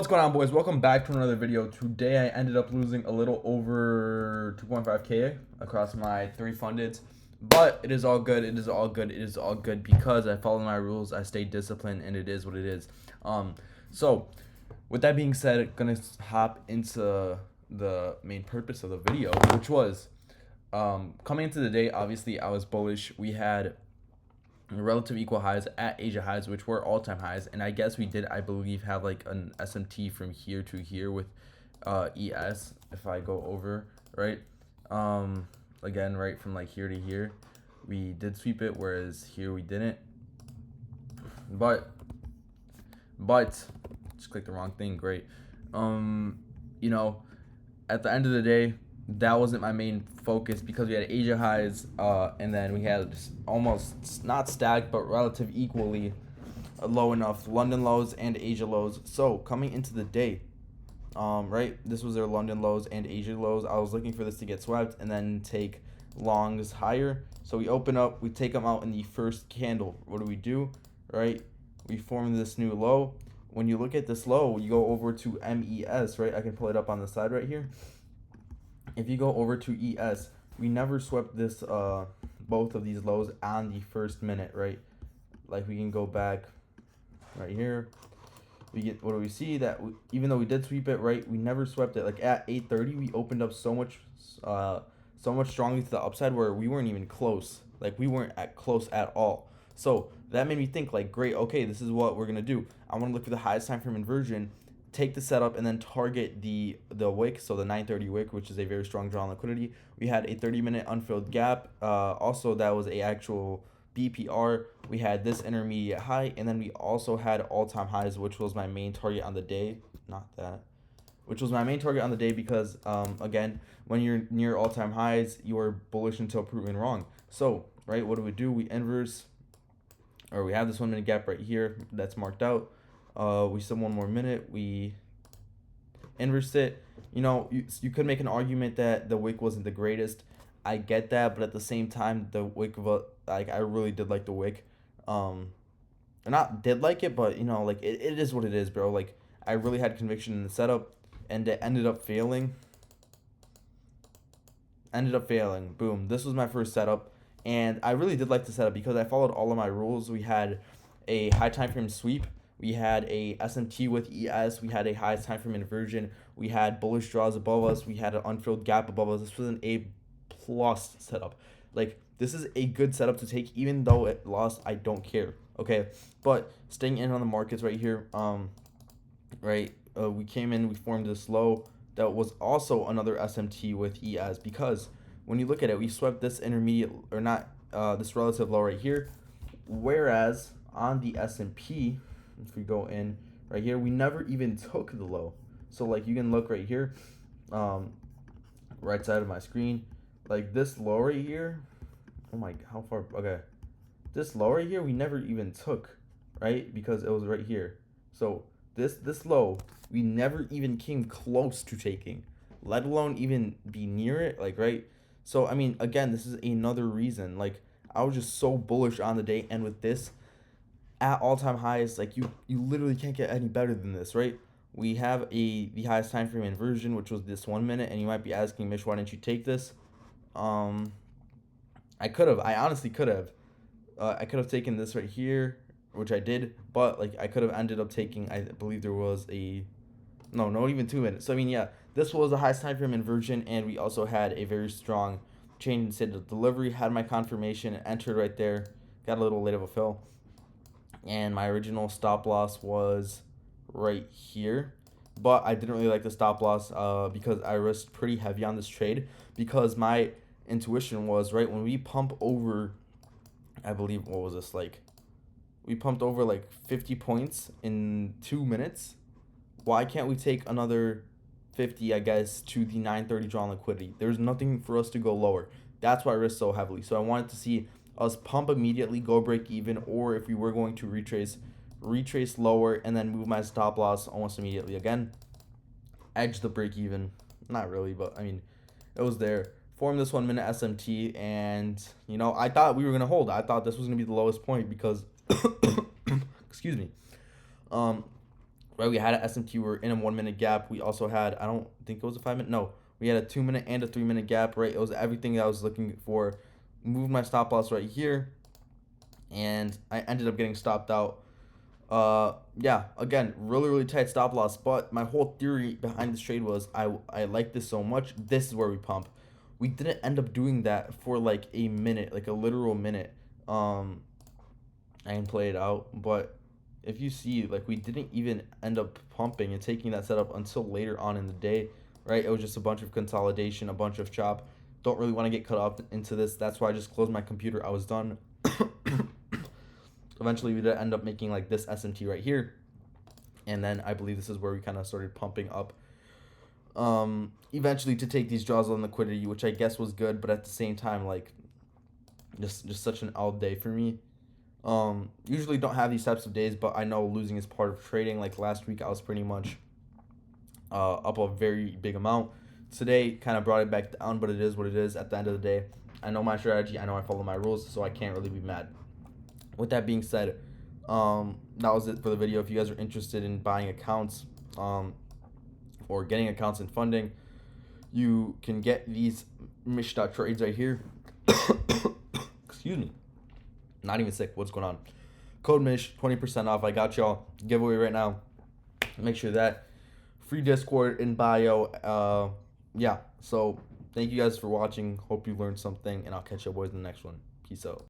What's going on, boys? Welcome back to another video. Today I ended up losing a little over 2.5k across my 3 fundeds, but it is all good. It is all good. It is all good because I follow my rules. I stay disciplined, and it is what it is. So with that being said, gonna hop into the main purpose of the video, which was coming into the day. Obviously, I was bullish. We had relative equal highs at Asia highs, which were all-time highs, and I guess we did, I believe, have like an SMT from here to here with ES. If I go over, right, again, right from like here to here, we did sweep it, whereas here we didn't. But just clicked the wrong thing. Great. You know, at the end of the day, that wasn't my main focus because we had Asia highs, and then we had almost not stacked but relative equally low enough London lows and Asia lows. So coming into the day, right, this was their London lows and Asia lows. I was looking for this to get swept and then take longs higher. So we open up, we take them out in the first candle. What do? Right, we form this new low. When you look at this low, you go over to MES, right? I can pull it up on the side right here. If you go over to ES, we never swept this both of these lows on the first minute, right? Like we can go back right here. We get, what do we see? That even though we did sweep it, right, we never swept it. Like at 8:30, we opened up so much strongly to the upside where we weren't even close. Like we weren't close at all. So that made me think, like, great, okay, this is what we're gonna do. I want to look for the highest time frame inversion, take the setup, and then target the wick, so the 930 wick, which is a very strong draw on liquidity. We had a 30-minute unfilled gap. Also, that was a actual BPR. We had this intermediate high, and then we also had all-time highs, which was my main target on the day. Not that. Which was my main target on the day because, again, when you're near all-time highs, you are bullish until proven wrong. So, right, what do? We inverse, or we have this 1 minute gap right here that's marked out. We still 1 more minute. We inverse it. You know, you could make an argument that the wick wasn't the greatest. I get that, but at the same time, the wick like I really did like the wick. Not did like it, but you know, like it is what it is, bro. Like I really had conviction in the setup, and it ended up failing. Boom. This was my first setup, and I really did like the setup because I followed all of my rules. We had a high time frame sweep. We had a SMT with ES. We had a high time frame inversion. We had bullish draws above us. We had an unfilled gap above us. This was an A+ setup. Like, this is a good setup to take, even though it lost. I don't care. Okay, but staying in on the markets right here. Right. We came in. We formed this low that was also another SMT with ES, because when you look at it, we swept this intermediate, or not, this relative low right here, whereas on the S&P, if we go in right here, we never even took the low. So like you can look right here, right side of my screen, like this low right here. Oh my, how far? Okay, this low right here we never even took, right? Because it was right here. So this low we never even came close to taking, let alone even be near it. Like, right? So I mean, again, this is another reason. Like, I was just so bullish on the day, and with this at all-time highs, like you literally can't get any better than this, right? We have the highest time frame inversion, which was this 1 minute, and you might be asking, Mish, why didn't you take this? I honestly could have. I could have taken this right here, which I did, but like I could have ended up taking, I believe there was a, no, not even 2 minutes. So I mean, yeah, this was the highest time frame inversion, and we also had a very strong change in state of delivery. Had my confirmation, entered right there, got a little late of a fill, and my original stop loss was right here. But I didn't really like the stop loss because I risked pretty heavy on this trade, because my intuition was, right, when we pump over, I believe, what was this, like, we pumped over like 50 points in 2 minutes. Why can't we take another 50, I guess, to the 930 draw on liquidity? There's nothing for us to go lower. That's why I risked so heavily. So I wanted to see us pump immediately, go break even, or if we were going to retrace lower and then move my stop loss almost immediately. Again, edge the break even. Not really, but I mean, it was there. Form this 1 minute SMT, and you know, I thought we were gonna hold. I thought this was gonna be the lowest point because excuse me. right? We had an SMT. We were in a 1 minute gap. We also had, I don't think it was a 5 minute. No, we had a 2 minute and a 3 minute gap, right? It was everything that I was looking for. Moved my stop loss right here, and I ended up getting stopped out. Yeah, again, really tight stop loss. But my whole theory behind this trade was I like this so much. This is where we pump. We didn't end up doing that for like a minute, like a literal minute. I can play it out, but if you see, like, we didn't even end up pumping and taking that setup until later on in the day, right? It was just a bunch of consolidation, a bunch of chop. Don't really want to get cut off into this. That's why I just closed my computer. I was done. Eventually, we did end up making like this SMT right here, and then I believe this is where we kind of started pumping up. Eventually to take these draws on liquidity, which I guess was good, but at the same time, like, just such an out day for me. Usually don't have these types of days, but I know losing is part of trading. Like last week, I was pretty much up a very big amount. Today kind of brought it back down, but it is what it is. At the end of the day, I know my strategy. I know I follow my rules, so I can't really be mad. With that being said, that was it for the video. If you guys are interested in buying accounts, or getting accounts and funding, you can get these mish.trades right here. Excuse me. Not even sick. What's going on? Code MISH, 20% off. I got y'all. Giveaway right now. Make sure that. Free Discord in bio. Yeah. So thank you guys for watching. Hope you learned something, and I'll catch you boys in the next one. Peace out.